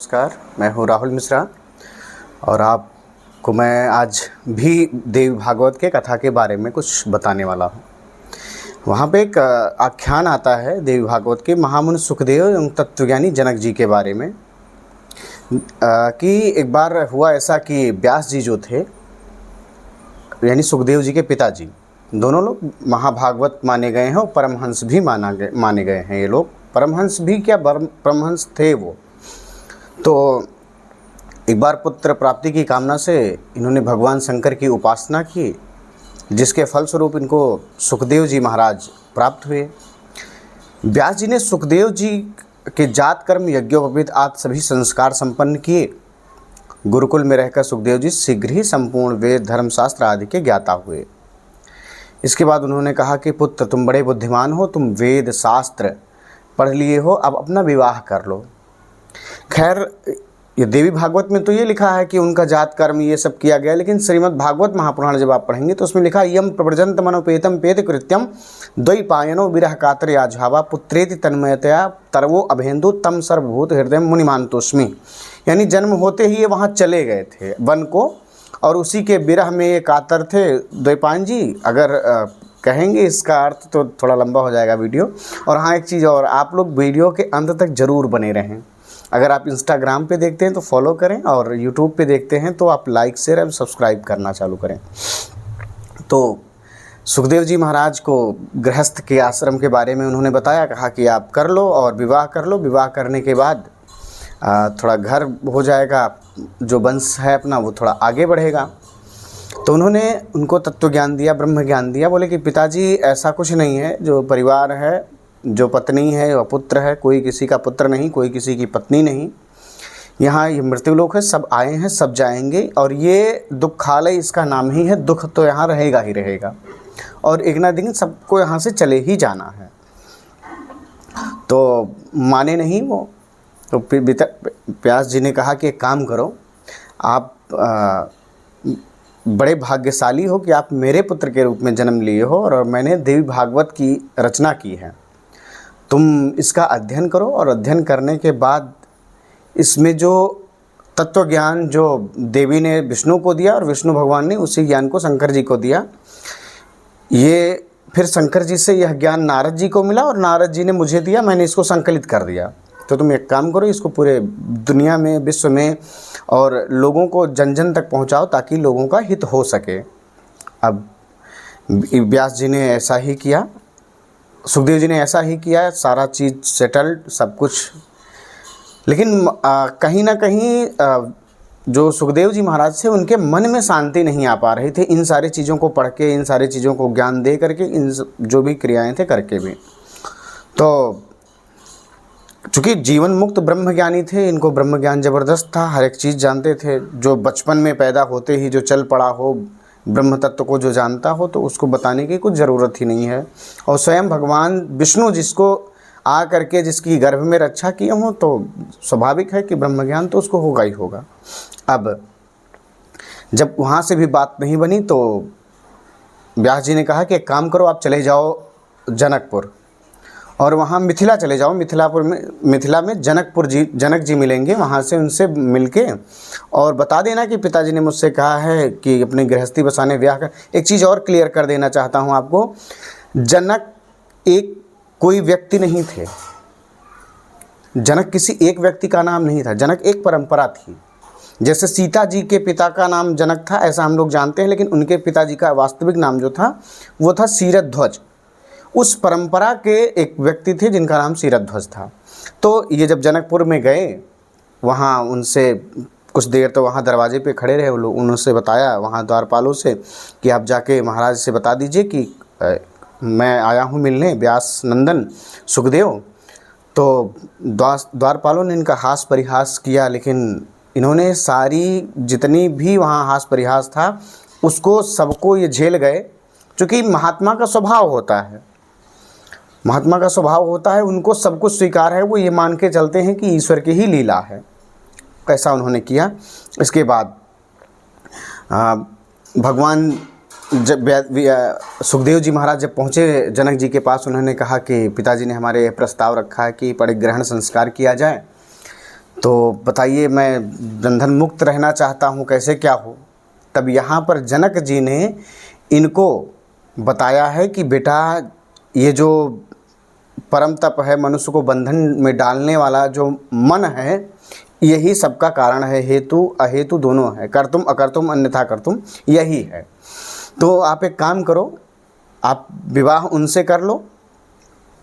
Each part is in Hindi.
नमस्कार, मैं हूँ राहुल मिश्रा और आपको मैं आज भी देवी भागवत के कथा के बारे में कुछ बताने वाला हूँ। वहाँ पे एक आख्यान आता है देवी भागवत के महामुनि सुखदेव एवं तत्वज्ञानी जनक जी के बारे में कि एक बार हुआ ऐसा कि व्यास जी जो थे यानी सुखदेव जी के पिताजी, दोनों लोग महाभागवत माने गए हैं और परमहंस भी माने गए हैं। ये लोग परमहंस भी क्या, परमहंस थे वो। तो एक बार पुत्र प्राप्ति की कामना से इन्होंने भगवान शंकर की उपासना की, जिसके फलस्वरूप इनको सुखदेव जी महाराज प्राप्त हुए। व्यास जी ने सुखदेव जी के जात कर्म यज्ञोपवीत आदि सभी संस्कार संपन्न किए। गुरुकुल में रहकर सुखदेव जी शीघ्र ही संपूर्ण वेद धर्मशास्त्र आदि के ज्ञाता हुए। इसके बाद उन्होंने कहा कि पुत्र, तुम बड़े बुद्धिमान हो, तुम वेद शास्त्र पढ़ लिए हो, अब अपना विवाह कर लो। खैर, ये देवी भागवत में तो ये लिखा है कि उनका जात कर्म ये सब किया गया, लेकिन श्रीमद् भागवत महापुराण जब आप पढ़ेंगे तो उसमें लिखा यम प्रव्रजंत मनोपेतम पेत कृत्यम द्वैपायनो विरह कातर याझावा पुत्रेति तन्मयतया तरवो अभेन्दु तम सर्वभूत हृदय मुनिमानतोस्मि। यानी जन्म होते ही ये वहाँ चले गए थे वन को, और उसी के विरह में ये कातर थे। द्वैपायन जी अगर कहेंगे इसका अर्थ तो थोड़ा लंबा हो जाएगा वीडियो। और हाँ, एक चीज़ और, आप लोग वीडियो के अंत तक ज़रूर बने रहें। अगर आप इंस्टाग्राम पे देखते हैं तो फॉलो करें, और यूट्यूब पे देखते हैं तो आप लाइक शेयर और सब्सक्राइब करना चालू करें। तो सुखदेव जी महाराज को गृहस्थ के आश्रम के बारे में उन्होंने बताया, कहा कि आप कर लो और विवाह कर लो। विवाह करने के बाद थोड़ा घर हो जाएगा, जो वंश है अपना वो थोड़ा आगे बढ़ेगा। तो उन्होंने उनको तत्व ज्ञान दिया, ब्रह्म ज्ञान दिया। बोले कि पिताजी, ऐसा कुछ नहीं है, जो परिवार है, जो पत्नी है वह पुत्र है, कोई किसी का पुत्र नहीं, कोई किसी की पत्नी नहीं। यहाँ ये मृत्युलोक है, सब आए हैं, सब जाएंगे, और ये दुखालय इसका नाम ही है। दुख तो यहाँ रहेगा ही रहेगा, और एक ना दिन सबको यहाँ से चले ही जाना है। तो माने नहीं वो। तो व्यास जी ने कहा कि एक काम करो, आप बड़े भाग्यशाली हो कि आप मेरे पुत्र के रूप में जन्म लिए हो, और मैंने देवी भागवत की रचना की है। तुम इसका अध्ययन करो, और अध्ययन करने के बाद इसमें जो तत्व ज्ञान जो देवी ने विष्णु को दिया और विष्णु भगवान ने उसी ज्ञान को शंकर जी को दिया, ये फिर शंकर जी से यह ज्ञान नारद जी को मिला और नारद जी ने मुझे दिया, मैंने इसको संकलित कर दिया। तो तुम एक काम करो, इसको पूरे दुनिया में, विश्व में और लोगों को जन जन तक पहुंचाओ, ताकि लोगों का हित हो सके। अब व्यास जी ने ऐसा ही किया, सुखदेव जी ने ऐसा ही किया, सारा चीज़ सेटल्ड, सब कुछ। लेकिन कहीं ना कहीं जो सुखदेव जी महाराज थे, उनके मन में शांति नहीं आ पा रही थी, इन सारी चीज़ों को पढ़ के, इन सारी चीज़ों को ज्ञान दे करके, इन जो भी क्रियाएं थे करके भी। तो चूँकि जीवन मुक्त ब्रह्म ज्ञानी थे, इनको ब्रह्म ज्ञान ज़बरदस्त था, हर एक चीज़ जानते थे। जो बचपन में पैदा होते ही जो चल पड़ा हो, ब्रह्म तत्व को जो जानता हो, तो उसको बताने की कुछ ज़रूरत ही नहीं है। और स्वयं भगवान विष्णु जिसको आ करके जिसकी गर्भ में रक्षा किए हों, तो स्वाभाविक है कि ब्रह्म ज्ञान तो उसको होगा ही होगा। अब जब वहाँ से भी बात नहीं बनी, तो व्यास जी ने कहा कि एक काम करो, आप चले जाओ जनकपुर, और वहाँ मिथिला चले जाओ। मिथिला में जनक जी मिलेंगे, वहाँ से उनसे मिलके और बता देना कि पिताजी ने मुझसे कहा है कि अपनी गृहस्थी बसाने ब्याह कर। एक चीज़ और क्लियर कर देना चाहता हूँ आपको, जनक एक कोई व्यक्ति नहीं थे, जनक किसी एक व्यक्ति का नाम नहीं था, जनक एक परंपरा थी। जैसे सीता जी के पिता का नाम जनक था, ऐसा हम लोग जानते हैं, लेकिन उनके पिताजी का वास्तविक नाम जो था वो था सीरध्वज। उस परंपरा के एक व्यक्ति थे जिनका नाम सीरध्वज था। तो ये जब जनकपुर में गए, वहाँ उनसे कुछ देर तो वहाँ दरवाजे पे खड़े रहे वो लोग। उन्होंने बताया वहाँ द्वारपालों से कि आप जाके महाराज से बता दीजिए कि मैं आया हूँ मिलने, व्यास नंदन सुखदेव। तो द्वारपालों ने इनका हास परिहास किया, लेकिन इन्होंने सारी जितनी भी वहाँ हास परिहास था उसको सबको ये झेल गए। चूँकि महात्मा का स्वभाव होता है, महात्मा का स्वभाव होता है, उनको सब कुछ स्वीकार है, वो ये मान के चलते हैं कि ईश्वर की ही लीला है। कैसा उन्होंने किया। इसके बाद भगवान जब सुखदेव जी महाराज जब पहुँचे जनक जी के पास, उन्होंने कहा कि पिताजी ने हमारे प्रस्ताव रखा है कि परिग्रहण संस्कार किया जाए। तो बताइए मैं बंधन मुक्त रहना चाहता हूँ, कैसे क्या हो। तब यहाँ पर जनक जी ने इनको बताया है कि बेटा ये जो परम तप है, मनुष्य को बंधन में डालने वाला जो मन है, यही सबका कारण है। हेतु अहेतु दोनों है, कर्तुम अकर्तुम अन्यथा कर्तुम, यही है। तो आप एक काम करो, आप विवाह उनसे कर लो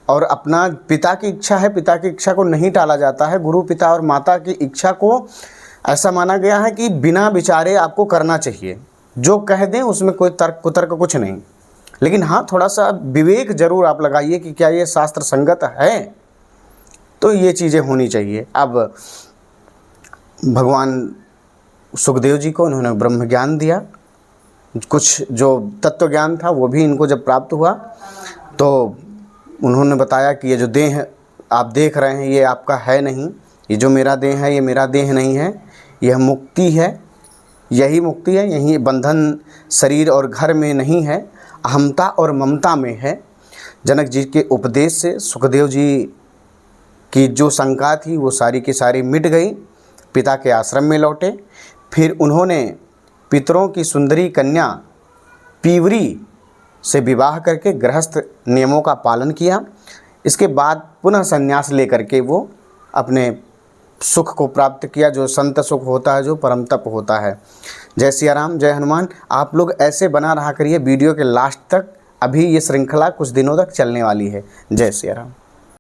और अपना पिता की इच्छा है, पिता की इच्छा को नहीं टाला जाता है। गुरु पिता और माता की इच्छा को ऐसा माना गया है कि बिना विचारे आपको करना चाहिए। जो कह दें उसमें कोई तर्क कुतर्क कुछ नहीं, लेकिन हाँ थोड़ा सा विवेक जरूर आप लगाइए कि क्या ये शास्त्र संगत है। तो ये चीज़ें होनी चाहिए। अब भगवान सुखदेव जी को उन्होंने ब्रह्म ज्ञान दिया, कुछ जो तत्व ज्ञान था वो भी इनको जब प्राप्त हुआ तो उन्होंने बताया कि ये जो देह आप देख रहे हैं ये आपका है नहीं, ये जो मेरा देह है ये मेरा देह नहीं है, यह मुक्ति है, यही मुक्ति है, यही बंधन शरीर और घर में नहीं है, अहमता और ममता में है। जनक जी के उपदेश से सुखदेव जी की जो शंका थी वो सारी की सारी मिट गई। पिता के आश्रम में लौटे, फिर उन्होंने पितरों की सुंदरी कन्या पीवरी से विवाह करके गृहस्थ नियमों का पालन किया। इसके बाद पुनः संन्यास लेकर के वो अपने सुख को प्राप्त किया, जो संत सुख होता है, जो परम तप होता है। जय सिया राम, जय हनुमान। आप लोग ऐसे बना रहा करिए वीडियो के लास्ट तक, अभी ये श्रृंखला कुछ दिनों तक चलने वाली है। जय सिया राम।